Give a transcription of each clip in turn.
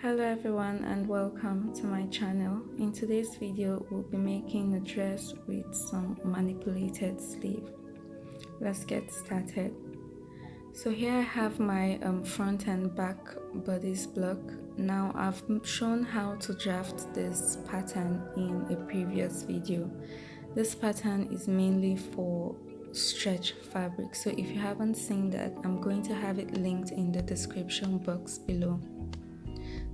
Hello everyone and welcome to my channel. In today's video we'll be making a dress with some manipulated sleeve. Let's get started. So here I have my front and back bodice block. Now I've shown how to draft this pattern in a previous video. This pattern is mainly for stretch fabric, so if you haven't seen that, I'm going to have it linked in the description box below.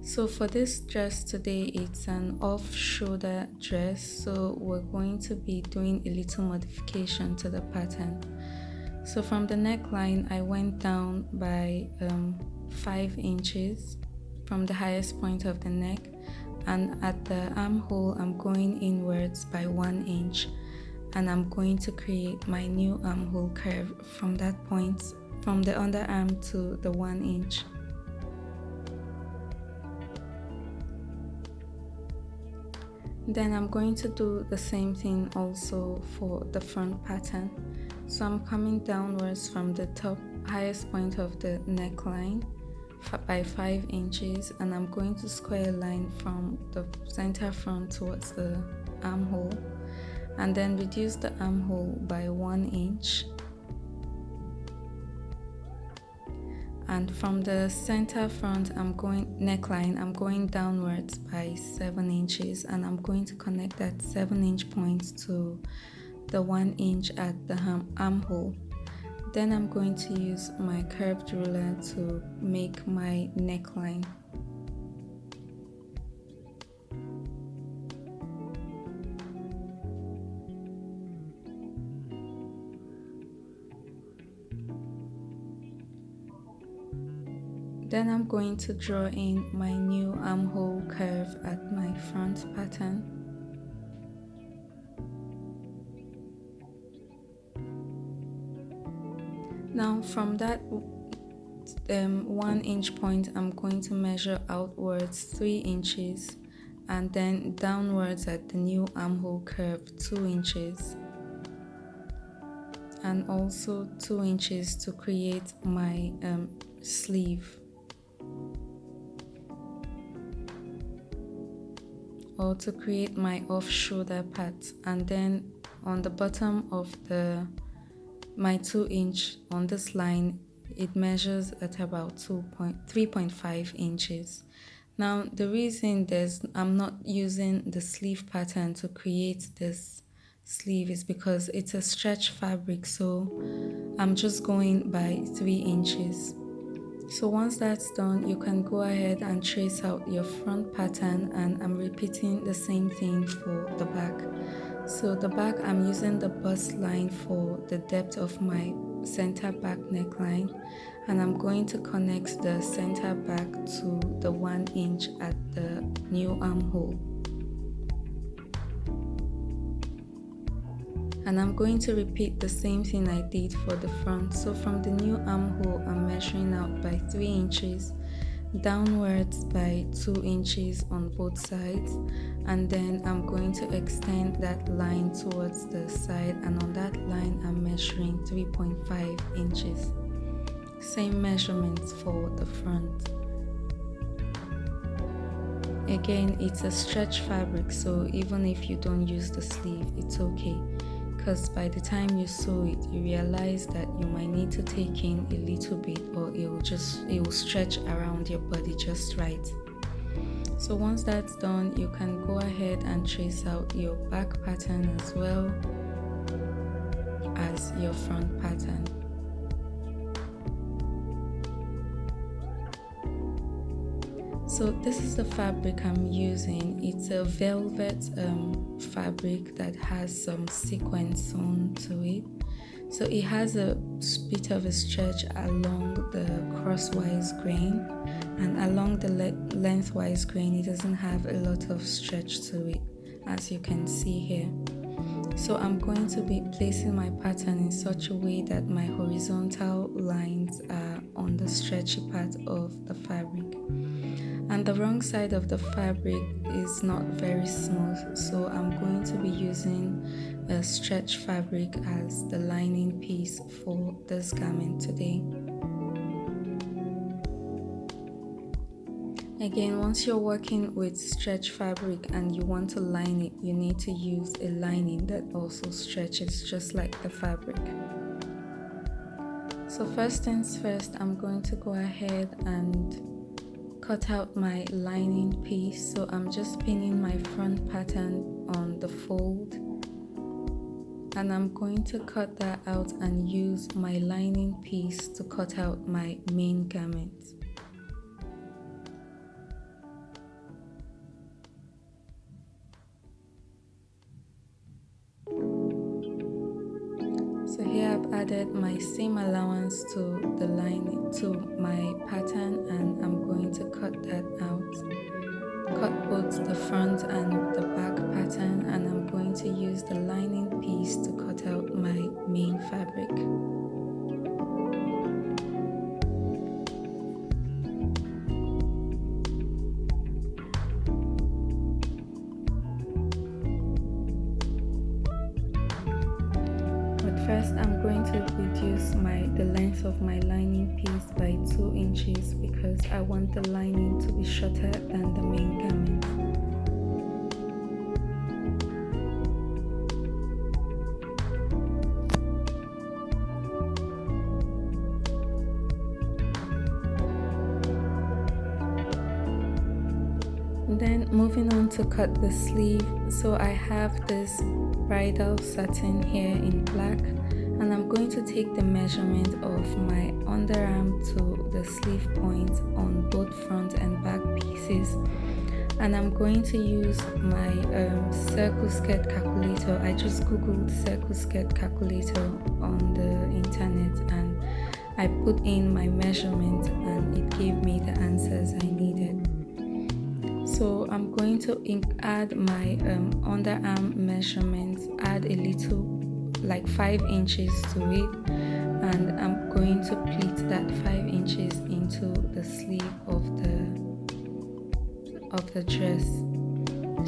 So for this dress today, it's an off-shoulder dress, so we're going to be doing a little modification to the pattern. So from the neckline, I went down by 5 inches from the highest point of the neck, and at the armhole I'm going inwards by 1 inch, and I'm going to create my new armhole curve from that point, from the underarm to the 1 inch. Then I'm going to do the same thing also for the front pattern. So I'm coming downwards from the top highest point of the neckline by 5 inches, and I'm going to square a line from the center front towards the armhole, and then reduce the armhole by 1 inch. And from the center front neckline, I'm going downwards by 7 inches, and I'm going to connect that 7-inch point to the 1 inch at the armhole. Then I'm going to use my curved ruler to make my neckline. Then I'm going to draw in my new armhole curve at my front pattern. Now from that 1 inch point, I'm going to measure outwards 3 inches, and then downwards at the new armhole curve 2 inches, and also 2 inches to create my sleeve, or to create my off-shoulder part. And then on the bottom of my 2 inch on this line, it measures at about 3.5 inches. Now the reason I'm not using the sleeve pattern to create this sleeve is because it's a stretch fabric, so I'm just going by 3 inches. So once that's done, you can go ahead and trace out your front pattern, and I'm repeating the same thing for the back. So the back, I'm using the bust line for the depth of my center back neckline, and I'm going to connect the center back to the 1 inch at the new armhole. And I'm going to repeat the same thing I did for the front. So from the new armhole, I'm measuring out by 3 inches, downwards by 2 inches on both sides, and then I'm going to extend that line towards the side, and on that line I'm measuring 3.5 inches. Same measurements for the front. Again, it's a stretch fabric, so even if you don't use the sleeve, it's okay, because by the time you sew it, you realize that you might need to take in a little bit, or it will stretch around your body just right. So once that's done, you can go ahead and trace out your back pattern as well as your front pattern. So this is the fabric I'm using. It's a velvet fabric that has some sequins sewn to it. So it has a bit of a stretch along the crosswise grain, and along the lengthwise grain it doesn't have a lot of stretch to it, as you can see here. So I'm going to be placing my pattern in such a way that my horizontal lines are on the stretchy part of the fabric, and the wrong side of the fabric is not very smooth, so I'm going to be using a stretch fabric as the lining piece for this garment today. Again, once you're working with stretch fabric and you want to line it, you need to use a lining that also stretches just like the fabric. So first things first, I'm going to go ahead and cut out my lining piece. So I'm just pinning my front pattern on the fold, and I'm going to cut that out and use my lining piece to cut out my main garment. So here I've added my seam allowance to the lining, to my pattern, and I'm going to cut that out. Cut both the front and the back pattern, and I'm going to use the lining piece to cut out my main fabric. First, I'm going to reduce the length of my lining piece by 2 inches because I want the lining to be shorter than the main garment. Then moving on to cut the sleeve. So I have this bridal satin here in black, and I'm going to take the measurement of my underarm to the sleeve point on both front and back pieces, and I'm going to use my circle skirt calculator. I just googled circle skirt calculator on the internet and I put in my measurement and it gave me the answers I needed. So I'm going to add my underarm measurements, add a little, like 5 inches to it, and I'm going to pleat that 5 inches into the sleeve of the dress.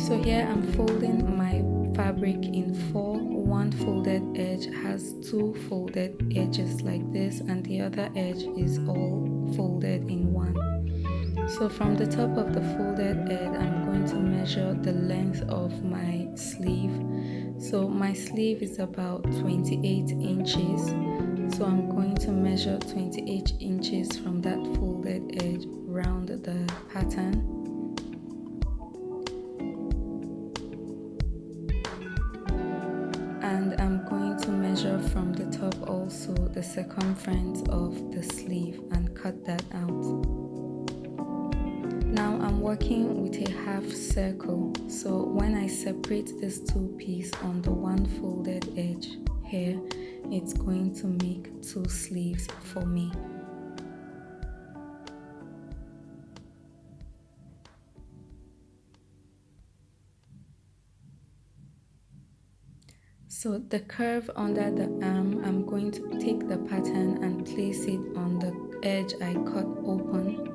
So here I'm folding my fabric in 4. One folded edge has 2 folded edges like this, and the other edge is all folded in 1. So from the top of the folded edge, I'm going to measure the length of my sleeve. So my sleeve is about 28 inches. So I'm going to measure 28 inches from that folded edge round the pattern. And I'm going to measure from the top also the circumference of the sleeve and cut that out. Now I'm working with a half circle, so when I separate this 2 pieces on the one folded edge here, it's going to make 2 sleeves for me. So the curve under the arm, I'm going to take the pattern and place it on the edge I cut open,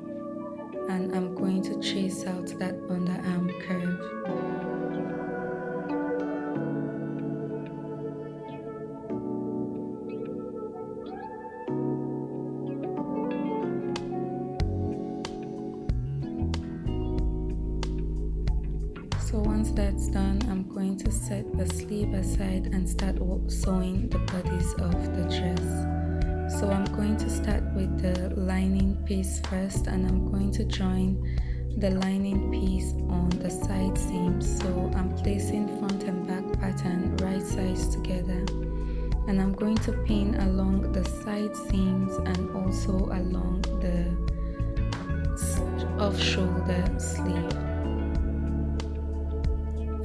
and I'm going to trace out that underarm curve. So once that's done, I'm going to set the sleeve aside and start sewing the bodice of the dress. So I'm going to start with the lining piece first, and I'm going to join the lining piece on the side seams. So I'm placing front and back pattern right sides together, and I'm going to pin along the side seams and also along the off shoulder sleeve.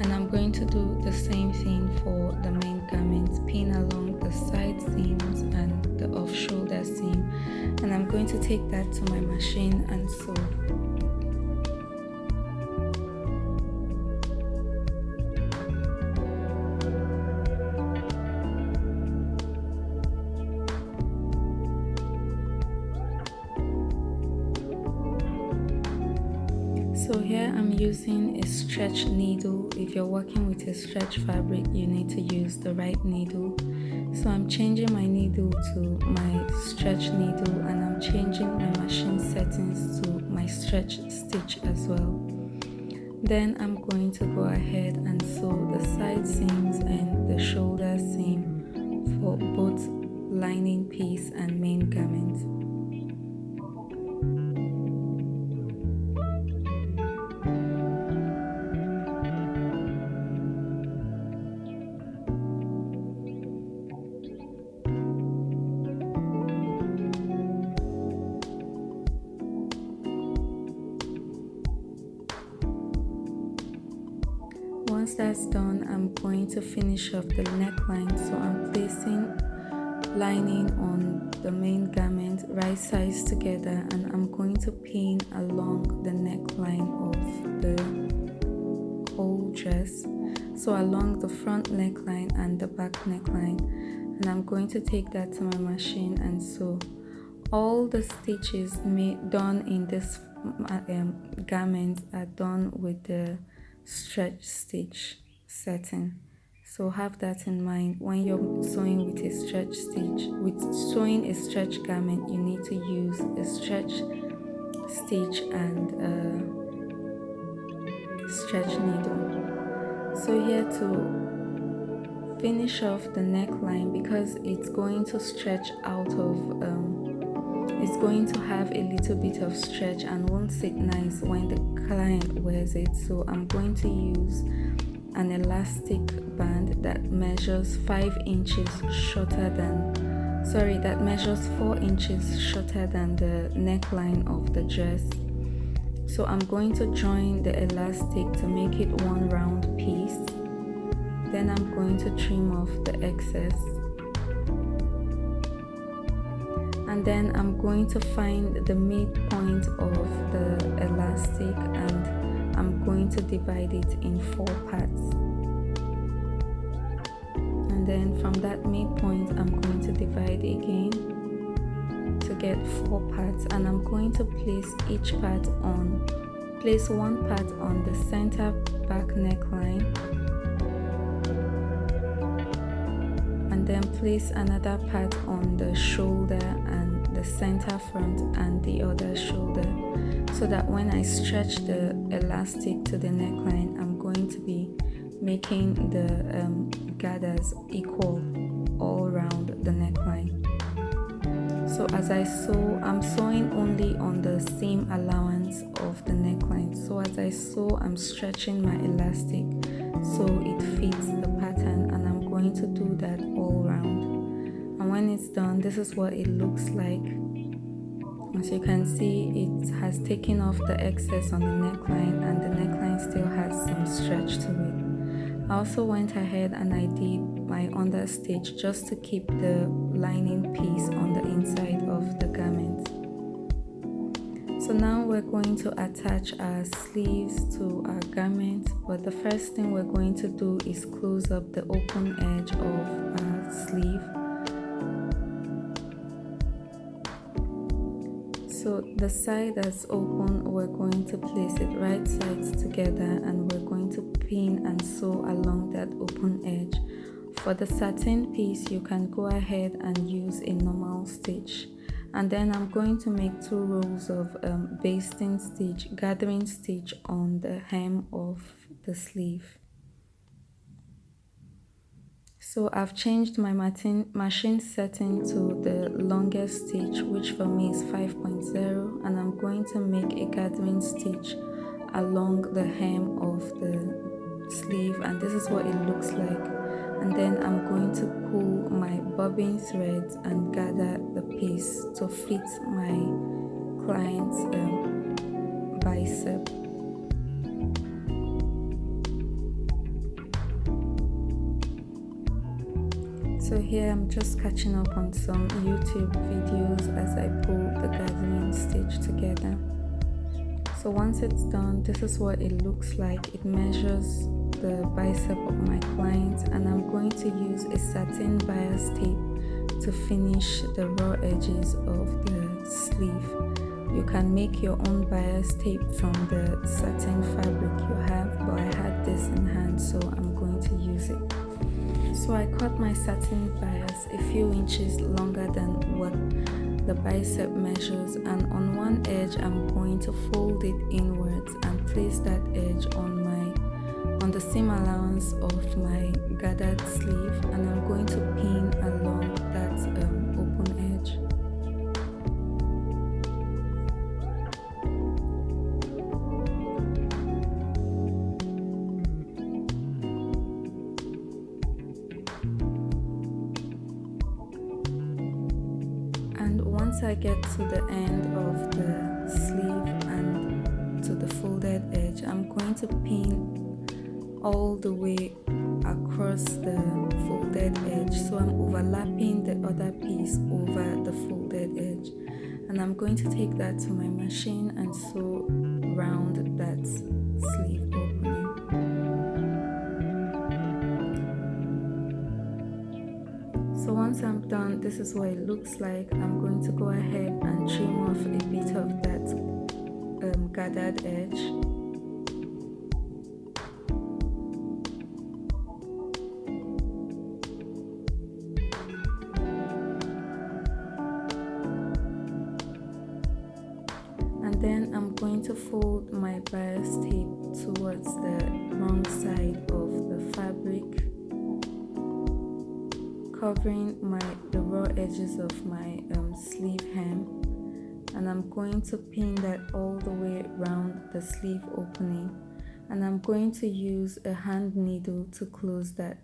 And I'm going to do the same thing for the main garment, pin along the side seams and the off shoulder seam, and I'm going to take that to my machine and sew. So here I'm using a stretch needle. If you're working with a stretch fabric, you need to use the right needle. So I'm changing my needle to my stretch needle, and I'm changing my machine settings to my stretch stitch as well. Then I'm going to go ahead and sew the side seams and the shoulder seam for both lining piece and main garment. Once that's done, I'm going to finish off the neckline. So I'm placing lining on the main garment right sides together, and I'm going to pin along the neckline of the whole dress. So along the front neckline and the back neckline, and I'm going to take that to my machine and sew. All the stitches done in this garment are done with the stretch stitch setting. So have that in mind when you're sewing with a stretch stitch. With sewing a stretch garment, you need to use a stretch stitch and a stretch needle. So here to finish off the neckline, because it's going to stretch out of it's going to have a little bit of stretch and won't sit nice when the client wears it. So I'm going to use an elastic band that measures 4 inches shorter than the neckline of the dress. So I'm going to join the elastic to make it one round piece. Then I'm going to trim off the excess. And then I'm going to find the midpoint of the elastic, and I'm going to divide it in 4 parts. And then from that midpoint, I'm going to divide again to get 4 parts, and I'm going to place one part on the center back neckline, and then place another part on the shoulder and the center front and the other shoulder, so that when I stretch the elastic to the neckline, I'm going to be making the gathers equal all around the neckline. So as I sew, I'm sewing only on the seam allowance of the neckline. So as I sew, I'm stretching my elastic so it fits the pattern, and I'm going to do that all around. And when it's done, this is what it looks like. As you can see, it has taken off the excess on the neckline, and the neckline still has some stretch to it. I also went ahead and I did my understitch just to keep the lining piece on the inside of the garment. So now we're going to attach our sleeves to our garment, but the first thing we're going to do is close up the open edge of our sleeve. So the side that's open, we're going to place it right sides together, and we're going to pin and sew along that open edge. For the satin piece, you can go ahead and use a normal stitch. And then I'm going to make 2 rows of basting stitch, gathering stitch on the hem of the sleeve. So I've changed my machine setting to the longest stitch, which for me is 5.0, and I'm going to make a gathering stitch along the hem of the sleeve, and this is what it looks like. And then I'm going to pull my bobbin threads and gather the piece to fit my client's bicep. So here I'm just catching up on some YouTube videos as I pull the gathering stitch together. So once it's done, this is what it looks like. It measures the bicep of my client, and I'm going to use a satin bias tape to finish the raw edges of the sleeve. You can make your own bias tape from the satin fabric you have, but I had this in hand, so I'm going to use it. So I cut my satin bias a few inches longer than what the bicep measures, and on one edge I'm going to fold it inwards and place that edge on the seam allowance of my gathered sleeve, and I'm going to pin along that open edge. And once I get to the end of the sleeve and to the folded edge, I'm going to pin all the way across the folded edge, so I'm overlapping the other piece over the folded edge, and I'm going to take that to my machine and sew round that sleeve opening. So once I'm done, this is what it looks like. I'm going to go ahead and trim off a bit of that gathered edge. And then I'm going to fold my bias tape towards the wrong side of the fabric, covering the raw edges of my sleeve hem, and I'm going to pin that all the way around the sleeve opening, and I'm going to use a hand needle to close that.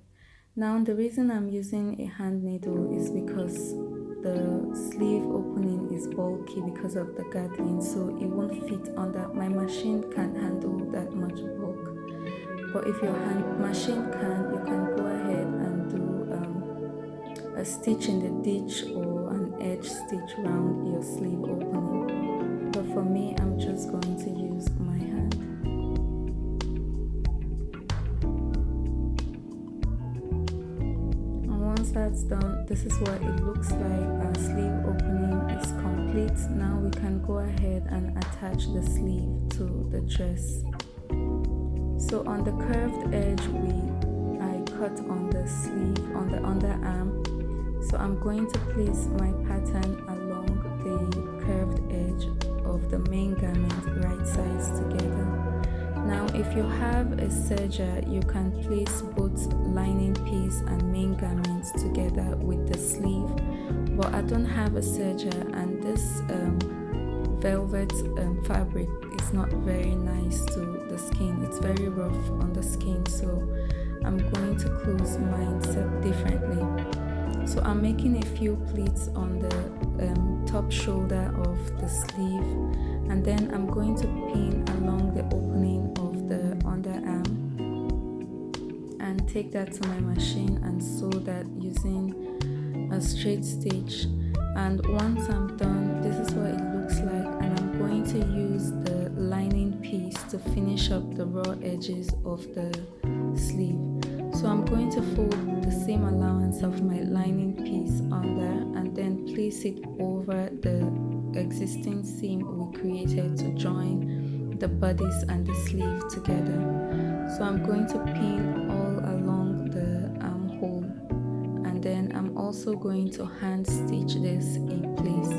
Now the reason I'm using a hand needle is because the sleeve opening is bulky because of the gathering, so it won't fit under. My machine can't handle that much bulk, but if your machine can, you can go ahead and do a stitch in the ditch or an edge stitch around your sleeve opening. But for me, I'm just going to use my hand. That's done, this is what it looks like. Our sleeve opening is complete. Now we can go ahead and attach the sleeve to the dress. So on the curved edge, I cut on the sleeve, on the underarm. So I'm going to place my pattern along the curved edge of the main garment, right sides together. Now if you have a serger, you can place both lining piece and main garments together with the sleeve, but I don't have a serger, and this velvet fabric is not very nice to the skin. It's very rough on the skin, so I'm going to close mine differently. So I'm making a few pleats on the top shoulder of the sleeve, and then I'm going to pin along the opening of the underarm and take that to my machine and sew that using a straight stitch. And once I'm done, this is what it looks like, and I'm going to use the lining piece to finish up the raw edges of the sleeve. So I'm going to fold the same allowance of my lining piece under and then place it over the existing seam we created to join the bodice and the sleeve together. So I'm going to pin all along the armhole, and then I'm also going to hand stitch this in place.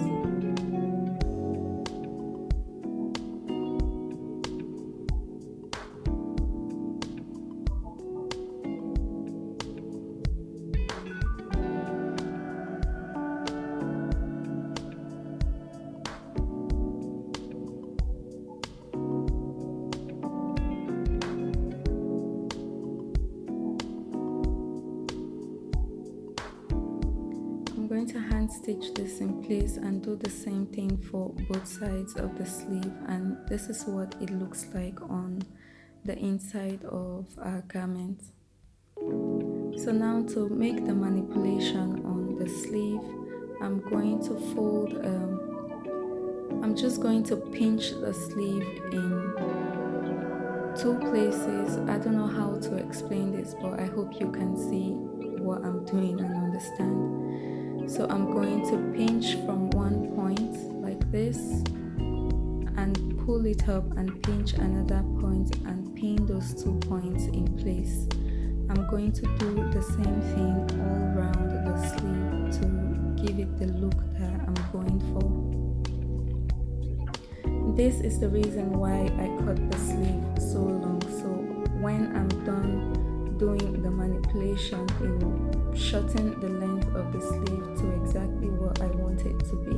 To hand stitch this in place and do the same thing for both sides of the sleeve, and this is what it looks like on the inside of our garment. So now to make the manipulation on the sleeve, I'm going to fold, I'm just going to pinch the sleeve in two places. I don't know how to explain this, but I hope you can see what I'm doing and understand. So I'm going to pinch from one point like this and pull it up and pinch another point and pin those 2 points in place. I'm going to do the same thing all around the sleeve to give it the look that I'm going for. This is the reason why I cut the sleeve so long, so when I'm done doing the manipulation, it will shorten the length of the sleeve to exactly what I want it to be.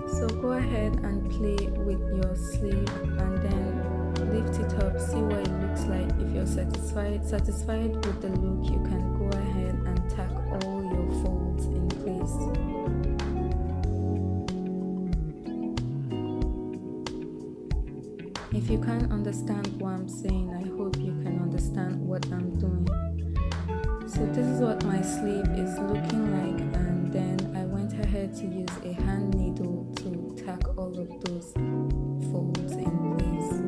So go ahead and play with your sleeve and then lift it up, see what it looks like. If you're satisfied with the look, you can go ahead and tack all your folds in place. If you can't understand what I'm saying, I hope you can understand what I'm doing. So this is what my sleeve is looking like, and then I went ahead to use a hand needle to tack all of those folds in place.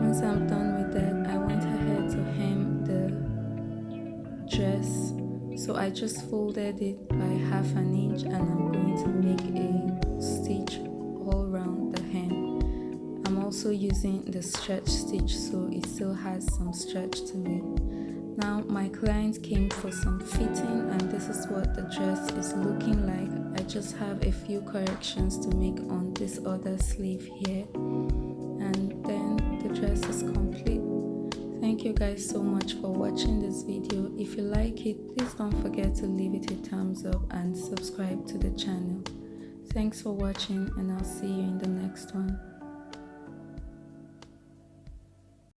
Once I'm done with that, I went ahead to hem the dress. So I just folded it by 1/2 inch, and I'm going to make a stitch all around the hem. I'm also using the stretch stitch, so it still has some stretch to it. Now my client came for some fitting, and this is what the dress is looking like. I just have a few corrections to make on this other sleeve here, and then the dress is complete. Thank you guys so much for watching this video. If you like it, please don't forget to leave it a thumbs up and subscribe to the channel. Thanks for watching, and I'll see you in the next one.